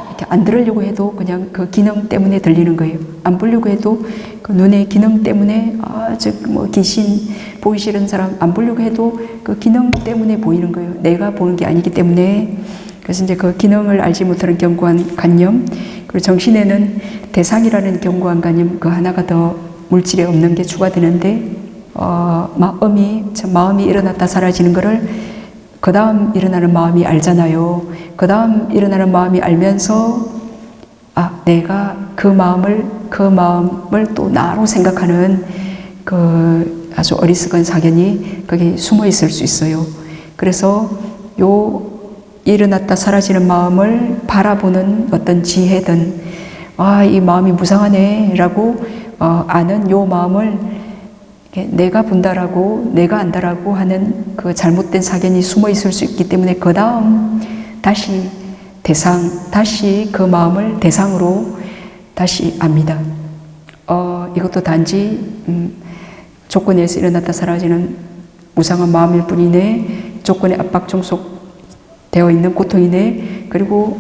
이렇게 안 들으려고 해도 그냥 그 기능 때문에 들리는 거예요. 안 보려고 해도 그 눈의 기능 때문에 뭐 귀신 보기 싫은 사람 안 보려고 해도 그 기능 때문에 보이는 거예요. 내가 보는 게 아니기 때문에. 그래서 이제 그 기능을 알지 못하는 견고한 관념, 그리고 정신에는 대상이라는 견고한 관념 그 하나가 더 물질에 없는 게 추가되는데 마음이 일어났다 사라지는 거를 그 다음 일어나는 마음이 알잖아요. 그 다음 일어나는 마음이 알면서 내가 그 마음을 또 나로 생각하는 그 아주 어리석은 사견이 거기 숨어 있을 수 있어요. 그래서 요 일어났다 사라지는 마음을 바라보는 어떤 지혜든 이 마음이 무상하네 라고 아는 요 마음을 내가 본다라고 내가 안다라고 하는 그 잘못된 사견이 숨어 있을 수 있기 때문에 그 다음 다시 그 마음을 대상으로 다시 압니다. 이것도 단지 조건에서 일어났다 사라지는 무상한 마음일 뿐이네, 조건에 압박 종속되어 있는 고통이네, 그리고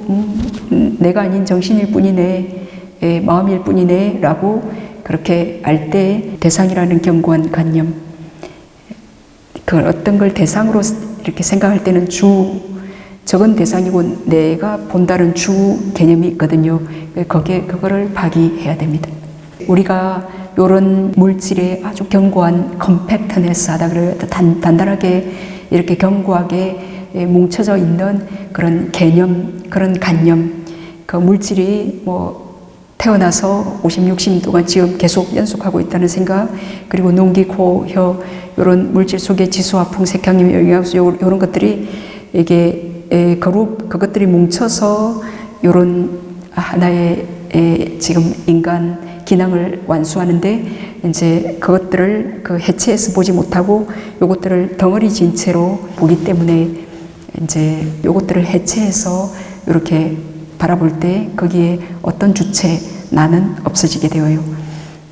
내가 아닌 정신일 뿐이네, 마음일 뿐이네 라고 그렇게 알 때 대상이라는 견고한 관념, 그 어떤 걸 대상으로 이렇게 생각할 때는 저건 대상이고 내가 본다는 주 개념이 있거든요. 그거를 파기해야 됩니다. 우리가 이런 물질에 아주 견고한 컴팩트네스 하다 그래요. 단단하게 이렇게 견고하게 뭉쳐져 있는 그런 개념, 그런 관념, 그 물질이 뭐 태어나서 50, 60년 동안 지금 계속 연속하고 있다는 생각, 그리고 눈, 귀, 코, 혀 이런 물질 속에 지수와 풍, 색향, 영양소 이런 것들이 이게 그것들이 뭉쳐서 이런 하나의 지금 인간 기능을 완수하는데 이제 그것들을 해체해서 보지 못하고 요것들을 덩어리 진 채로 보기 때문에 이제 요것들을 해체해서 이렇게 바라볼 때 거기에 어떤 주체, 나는 없어지게 되어요.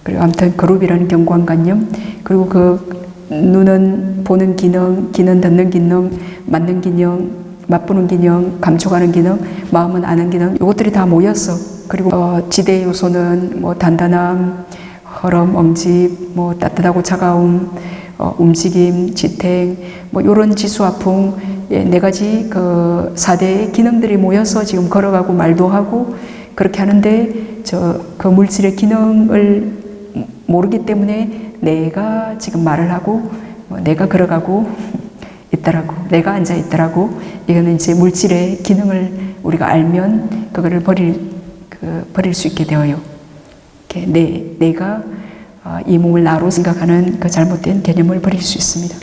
그리고 아무튼 그룹이라는 견고한 관념, 그리고 그 눈은 보는 기능, 귀는 듣는 기능, 맞는 기능, 맛보는 기능, 감촉하는 기능, 마음은 아는 기능, 이것들이 다 모였어. 그리고 지대 요소는 뭐 단단함, 허럼, 엄집, 뭐 따뜻하고 차가움, 움직임, 지탱, 뭐 이런 지수화풍, 4가지 그 4대의 기능들이 모여서 지금 걸어가고 말도 하고 그렇게 하는데 그 물질의 기능을 모르기 때문에 내가 지금 말을 하고 내가 걸어가고 있더라고, 내가 앉아 있더라고. 이거는 이제 물질의 기능을 우리가 알면 그거를 버릴 수 있게 되어요. 내가 이 몸을 나로 생각하는 그 잘못된 개념을 버릴 수 있습니다.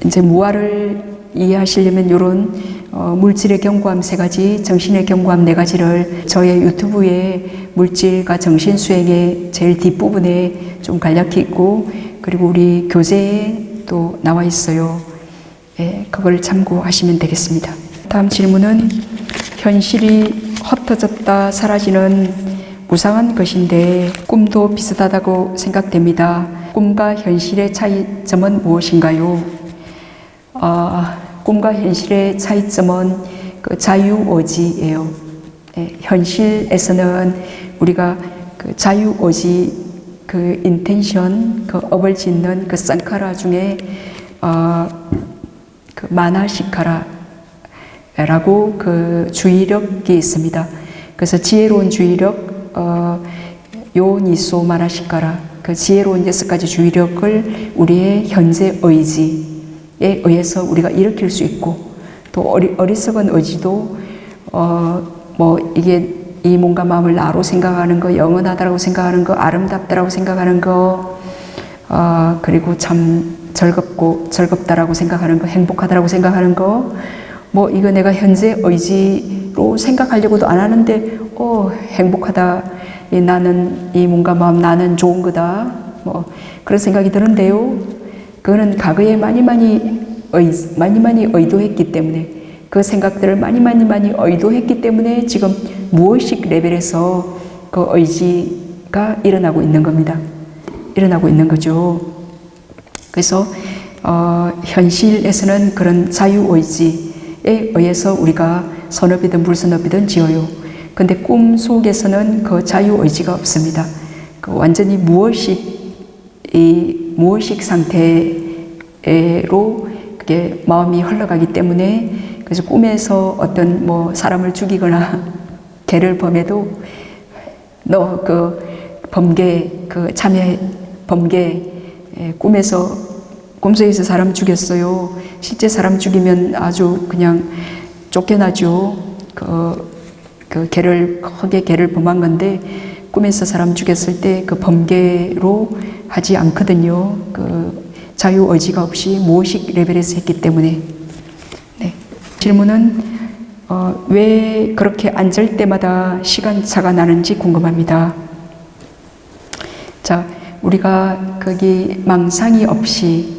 이제 무아를 이해하시려면 이런 물질의 견고함 3가지, 정신의 견고함 4가지를 저의 유튜브에 물질과 정신 수행의 제일 뒷부분에 좀 간략히 있고, 그리고 우리 교재에 또 나와 있어요. 그걸 참고하시면 되겠습니다. 다음 질문은 현실이 흩어졌다 사라지는 무상한 것인데 꿈도 비슷하다고 생각됩니다. 꿈과 현실의 차이점은 무엇인가요? 꿈과 현실의 차이점은 그 자유의지예요. 현실에서는 우리가 그 자유의지, 그 인텐션, 그 업을 짓는 그 산카라 중에 그 마나시카라, 라고 그 주의력이 있습니다. 그래서 지혜로운 주의력, 요니소 마나시카라, 그 지혜로운 6가지 주의력을 우리의 현재 의지에 의해서 우리가 일으킬 수 있고, 또 어리석은 의지도 뭐 이게 이 몸과 마음을 나로 생각하는 거, 영원하다라고 생각하는 거, 아름답다라고 생각하는 거, 그리고 참 즐겁다라고 생각하는 거, 행복하다라고 생각하는 거, 뭐 이거 내가 현재 의지로 생각하려고도 안 하는데 행복하다, 나는 이 몸과 마음 나는 좋은 거다, 뭐 그런 생각이 드는데요. 그거는 과거에 많이 의도했기 때문에, 그 생각들을 많이 의도했기 때문에 지금 무의식 레벨에서 그 의지가 일어나고 있는 겁니다. 일어나고 있는 거죠. 그래서 현실에서는 그런 자유의지에 의해서 우리가 선업이든 불선업이든 지어요. 근데 꿈속에서는 그 자유의지가 없습니다. 그 완전히 무의식 상태로 그게 마음이 흘러가기 때문에, 그래서 꿈에서 어떤 뭐 사람을 죽이거나 죄를 범해도 너 그 범죄, 그 참여 범죄, 꿈속에서 사람 죽였어요. 실제 사람 죽이면 아주 그냥 쫓겨나죠. 그 크게 죄를 범한 건데, 꿈에서 사람 죽였을 때 그 범죄로 하지 않거든요. 그 자유의지가 없이 무의식 레벨에서 했기 때문에. 네. 질문은 왜 그렇게 앉을 때마다 시간차가 나는지 궁금합니다. 자, 우리가 거기 망상이 없이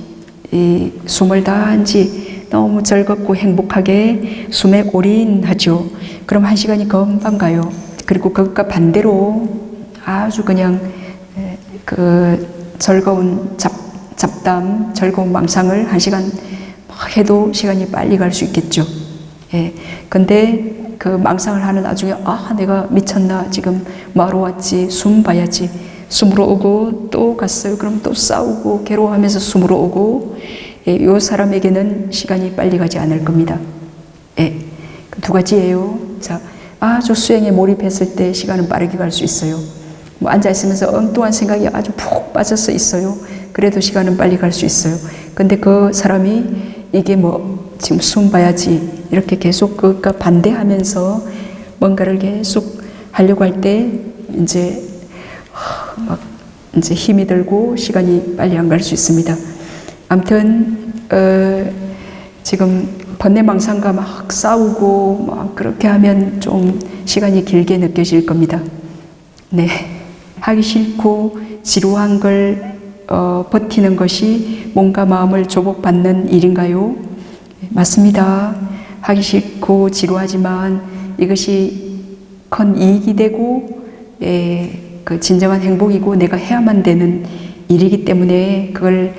이 숨을 단지 너무 즐겁고 행복하게 숨에 올인하죠. 그럼 1시간이 금방 가요. 그리고 그것과 반대로 아주 그냥 그 즐거운 잡담, 즐거운 망상을 1시간 해도 시간이 빨리 갈 수 있겠죠. 예. 근데 그 망상을 하는 나중에 내가 미쳤나, 지금 뭐하러 왔지, 숨 봐야지, 숨으로 오고 또 갔어요. 그럼 또 싸우고 괴로워하면서 숨으로 오고, 이 사람에게는 시간이 빨리 가지 않을 겁니다. 예. 그 2가지예요. 자, 아주 수행에 몰입했을 때 시간은 빠르게 갈 수 있어요. 뭐 앉아있으면서 엉뚱한 생각이 아주 푹 빠져서 있어요. 그래도 시간은 빨리 갈 수 있어요. 근데 그 사람이 이게 뭐 지금 숨 봐야지 이렇게 계속 그것과 반대하면서 뭔가를 계속 하려고 할 때 이제 힘이 들고 시간이 빨리 안 갈 수 있습니다. 아무튼 지금 번뇌망상과 막 싸우고 막 그렇게 하면 좀 시간이 길게 느껴질 겁니다. 네, 하기 싫고 지루한 걸 버티는 것이 몸과 마음을 조복받는 일인가요? 맞습니다. 하기 싫고 지루하지만 이것이 큰 이익이 되고 그 진정한 행복이고 내가 해야만 되는 일이기 때문에 그걸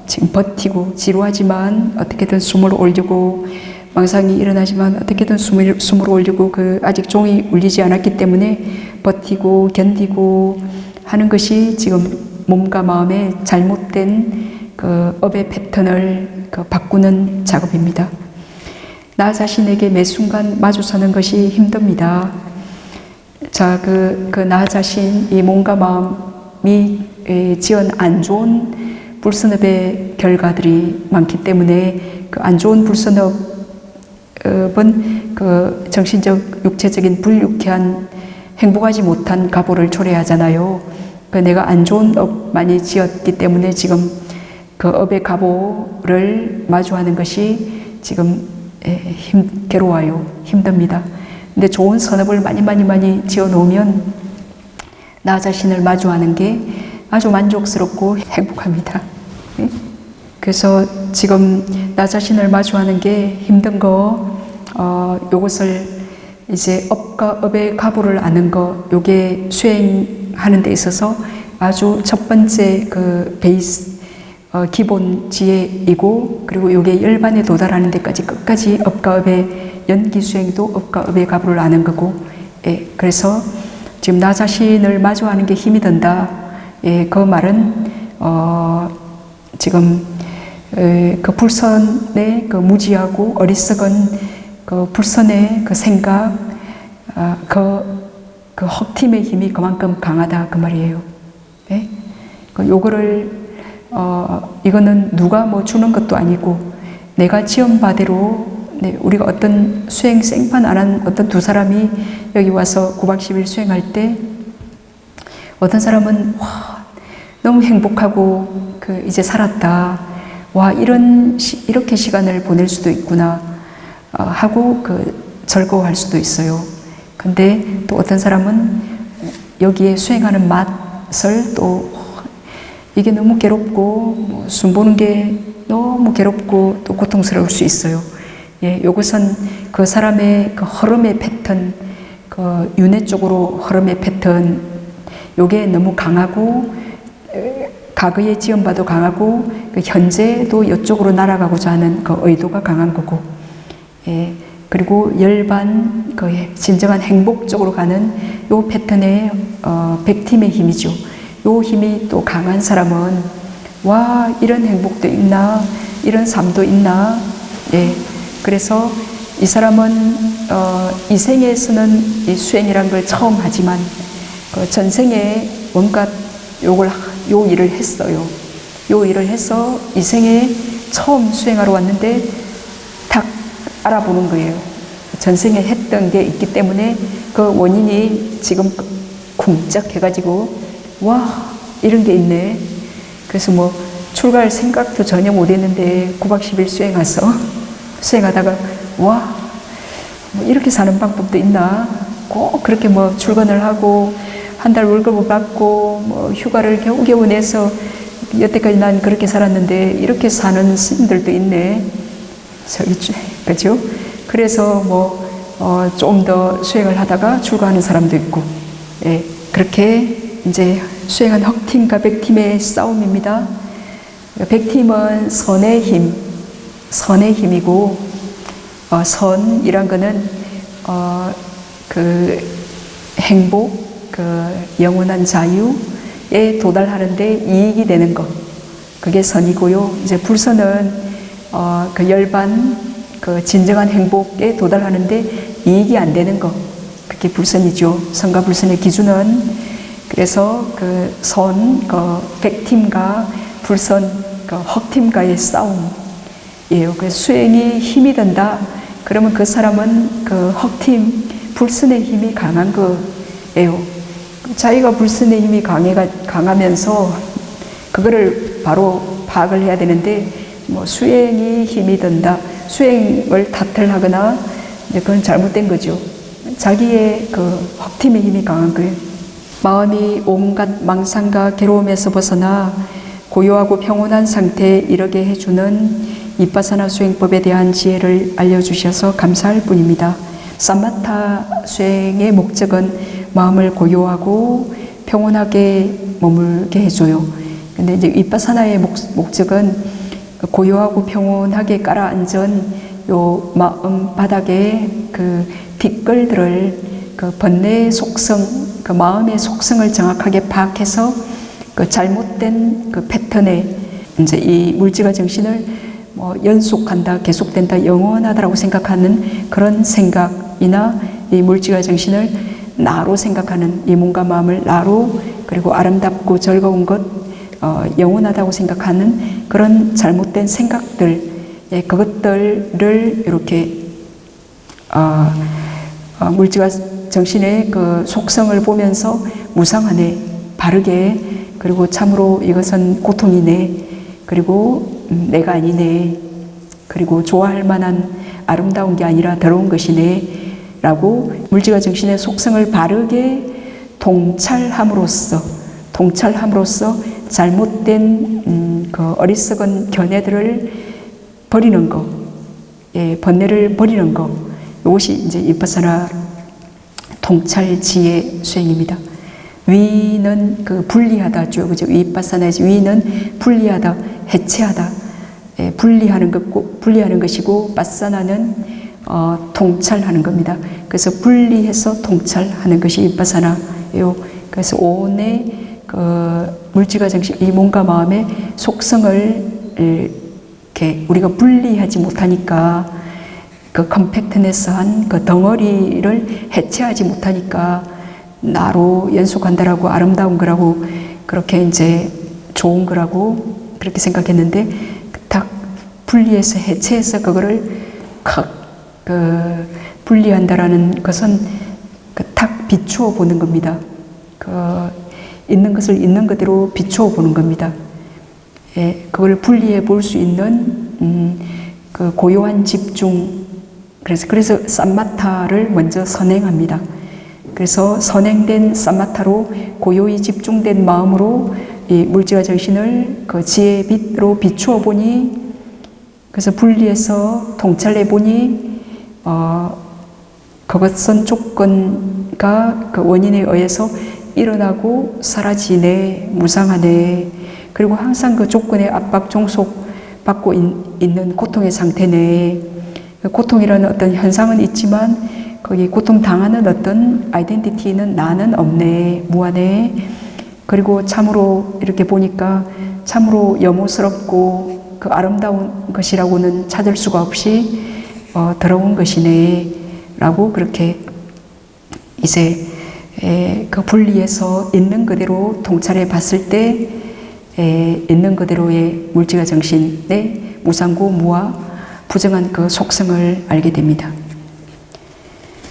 지금 버티고, 지루하지만 어떻게든 숨을 올리고, 망상이 일어나지만 어떻게든 숨을 올리고, 아직 종이 울리지 않았기 때문에 버티고 견디고 하는 것이 지금 몸과 마음의 잘못된 그 업의 패턴을 바꾸는 작업입니다. 나 자신에게 매 순간 마주서는 것이 힘듭니다. 자, 나 자신, 이 몸과 마음이 지은 안 좋은 불선업의 결과들이 많기 때문에 그 안 좋은 불선업은 그 정신적, 육체적인 불유쾌한 행복하지 못한 가보를 초래하잖아요. 그 내가 안 좋은 업 많이 지었기 때문에 지금 그 업의 가보를 마주하는 것이 지금 괴로워요. 힘듭니다. 근데 좋은 선업을 많이 지어 놓으면 나 자신을 마주하는 게 아주 만족스럽고 행복합니다. 그래서 지금 나 자신을 마주하는 게 힘든 거, 요것을 이제 업과 업의 가보를 아는 거, 요게 수행하는 데 있어서 아주 첫 번째 그 베이스, 기본 지혜이고, 그리고 요게 열반에 도달하는 데까지 끝까지 업과 업의 연기 수행도 업과 업의 가보를 아는 거고, 그래서 지금 나 자신을 마주하는 게 힘이 든다. 그 말은 지금 그 불선의 그 무지하고 어리석은 그 불선의 그 생각, 그 헉팀의 힘이 그만큼 강하다 그 말이에요. 네? 요거를 이거는 누가 뭐 주는 것도 아니고 내가 지원바대로 우리가 어떤 수행 생판 안 한 어떤 두 사람이 여기 와서 9박 10일 수행할 때 어떤 사람은 와 너무 행복하고 이제 살았다. 와 이렇게 시간을 보낼 수도 있구나 하고 즐거워할 수도 있어요. 근데 또 어떤 사람은 여기에 수행하는 맛을 또 이게 너무 괴롭고 숨 보는 게 너무 괴롭고 또 고통스러울 수 있어요. 예, 요것은 그 사람의 그 흐름의 패턴, 그 윤회 쪽으로 흐름의 패턴, 요게 너무 강하고 과거의 지연바도 강하고 현재도 이쪽으로 날아가고자 하는 그 의도가 강한 거고, 예, 그리고 열반 그 진정한 행복 쪽으로 가는 요 패턴의 백팀의 힘이죠. 요 힘이 또 강한 사람은 와 이런 행복도 있나 이런 삶도 있나. 예, 그래서 이 사람은 이 생에서는 이 수행이란 걸 처음 하지만 그 전생에 뭔가 요 일을 했어요. 요 일을 해서 이 생에 처음 수행하러 왔는데 딱 알아보는 거예요. 전생에 했던 게 있기 때문에 그 원인이 지금 쿵짝 해가지고 와 이런 게 있네. 그래서 뭐 출가할 생각도 전혀 못 했는데 9박 10일 수행하다가 와 뭐 이렇게 사는 방법도 있나. 꼭 그렇게 뭐 출근을 하고 한 달 월급을 받고 뭐 휴가를 겨우겨우 내서 여태까지 난 그렇게 살았는데 이렇게 사는 스님들도 있네. 그죠? 그래서 뭐 좀 더 수행을 하다가 출가하는 사람도 있고, 예, 그렇게 이제 수행한 헉팀과 백팀의 싸움입니다. 백팀은 선의 힘이고, 선이란 거는 그 행복, 그 영원한 자유에 도달하는데 이익이 되는 것, 그게 선이고요. 이제 불선은 그 열반, 그 진정한 행복에 도달하는데 이익이 안 되는 것, 그게 불선이죠. 선과 불선의 기준은 그래서 그 선, 그 백팀과 불선, 그 헉팀과의 싸움이에요. 그 수행이 힘이 든다. 그러면 그 사람은 그 헉팀, 불선의 힘이 강한 거예요. 자기가 불선의 힘이 강하면서 그거를 바로 파악을 해야 되는데 뭐 수행이 힘이 든다. 수행을 탓을 하거나 이제 그건 잘못된 거죠. 자기의 그 헉팀의 힘이 강한 거예요. 마음이 온갖 망상과 괴로움에서 벗어나 고요하고 평온한 상태에 이르게 해주는 이빠사나 수행법에 대한 지혜를 알려주셔서 감사할 뿐입니다. 사마타 수행의 목적은 마음을 고요하고 평온하게 머물게 해줘요. 근데 이제 이빠사나의 목적은 고요하고 평온하게 깔아앉은 요 마음 바닥에 그 뒷걸들을 그 번뇌의 속성, 그 마음의 속성을 정확하게 파악해서 그 잘못된 그 패턴에 이제 이 물질과 정신을 뭐 연속한다, 계속된다, 영원하다라고 생각하는 그런 생각이나 이 물질과 정신을 나로 생각하는 이 몸과 마음을 나로, 그리고 아름답고 즐거운 것, 영원하다고 생각하는 그런 잘못된 생각들, 예, 그것들을 이렇게 물질과 정신의 그 속성을 보면서 무상하네, 바르게, 그리고 참으로 이것은 고통이네, 그리고 내가 아니네, 그리고 좋아할 만한 아름다운 게 아니라 더러운 것이네 라고 물질과 정신의 속성을 바르게 통찰함으로써 잘못된 그 어리석은 견해들을 버리는 것, 예, 번뇌를 버리는 것, 이것이 이제 이빠사나 통찰 지혜 수행입니다. 위는 그 분리하다죠, 그죠? 위빠사나에서 위는 분리하다, 해체하다, 예, 분리하는 것이고, 빠사나는 통찰하는 겁니다. 그래서 분리해서 통찰하는 것이 위빠사나예요. 그래서 온의 그 물질과 정신, 이 몸과 마음의 속성을 이렇게 우리가 분리하지 못하니까 그 컴팩트네스한 그 덩어리를 해체하지 못하니까 나로 연속한다라고 아름다운 거라고 그렇게 이제 좋은 거라고 그렇게 생각했는데 딱 분리해서 해체해서 그거를 분리한다라는 것은 딱 비추어 보는 겁니다. 있는 것을 있는 그대로 비추어 보는 겁니다. 예, 그걸 분리해 볼 수 있는 그 고요한 집중. 그래서 삼마타를 먼저 선행합니다. 그래서 선행된 삼마타로 고요히 집중된 마음으로 이 물질과 정신을 그 지혜의 빛으로 비추어 보니, 그래서 분리해서 통찰해 보니 그것은 조건과 그 원인에 의해서 일어나고 사라지네, 무상하네. 그리고 항상 그 조건의 압박 종속받고 있는 고통의 상태네. 그 고통이라는 어떤 현상은 있지만 거기 고통당하는 어떤 아이덴티티는 나는 없네, 무한해. 그리고 참으로 이렇게 보니까 참으로 염호스럽고 그 아름다운 것이라고는 찾을 수가 없이 더러운 것이네 라고 그렇게 이제 그 분리해서 있는 그대로 통찰해 봤을 때 있는 그대로의 물질과 정신의 무상고 무아 부정한 그 속성을 알게 됩니다.